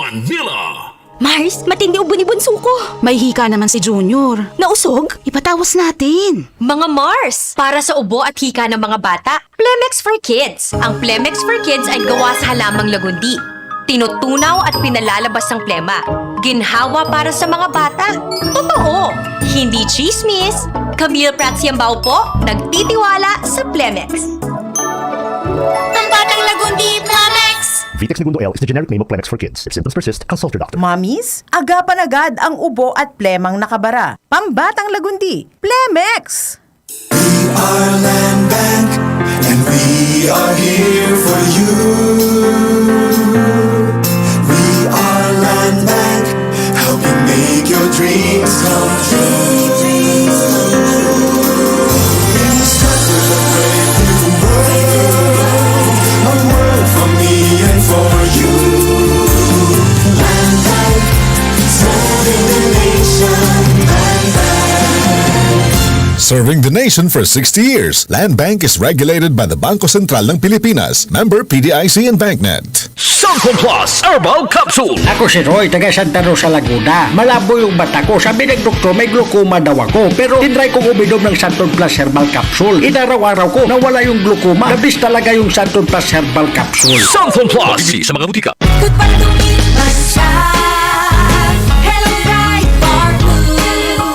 Manila. Mars, matindi ubo ni bunso ko. May hika naman si Junior. Nausog? Ipatawas natin. Mga Mars, para sa ubo at hika ng mga bata, Plemex for Kids. Ang Plemex for Kids ay gawa sa halamang lagundi. Tinutunaw at pinalalabas ng plema. Ginhawa para sa mga bata. Totoo! Hindi chismis. Camille Pratsiambao po, nagtitiwala sa Plemex. Ang batang lagundi, Plemex! Vitex Segundo L is the generic name of Plemex for kids. If symptoms persist, consult your doctor. Mommies, agapan agad ang ubo at plemang nakabara. Pambatang lagundi, Plemex! We are Land Bank, and we are here for you. We are Land Bank, helping make your dreams come true. In the struggle of brave new world, a world for me and for you. Land Bank, serving the nation. Land Bank. Serving the nation for 60 years, Land Bank is regulated by the Bangko Sentral ng Pilipinas, member PDIC and BancNet. Santon Plus Herbal Capsule. Ako si Roy, taga Santa Rosa, Laguna. Malabo yung mata ko. Sabi ng doktor, may glaucoma daw ako. Pero tinry kong uminom ng Santon Plus Herbal Capsule. Inaraw-araw ko, nawala yung glaucoma. Nabis talaga yung Santon Plus Herbal Capsule. Santon Plus. Mabibili sa mga butika. Good pa lumipas siya. Hello, Bright Bar Blue.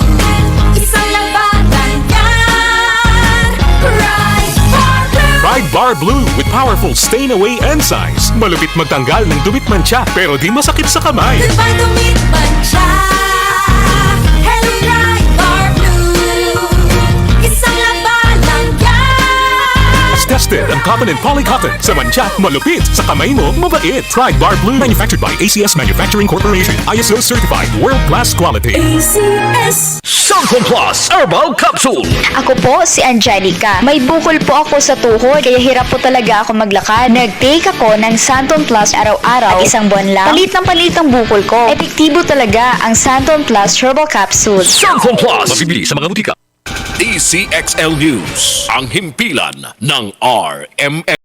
Isang labanan yan. Bright Bar Blue. Pride Bar Blue with powerful stain-away enzymes. Malupit magtanggal ng dumit mancha pero di masakit sa kamay. Good pa lumipas siya. Hello, Bright Bar Blue. Isang labanan yan. As tested ang cotton and polycotton. Sa mancha, malupit. Sa kamay mo, mabait. Pride Bar Blue manufactured by ACS Manufacturing Corporation. ISO certified world-class quality. ACS. Santon Plus Herbal Capsule. Ako po si Angelica. May bukol po ako sa tuhod kaya hirap po talaga ako maglakad. Nag-take ako ng Santon Plus araw-araw at isang buwan lang. Palit ang bukol ko. Epektibo talaga ang Santon Plus Herbal Capsule. Santon Plus. Mabibili sa mga butika. DCXL News. Ang himpilan ng RMN.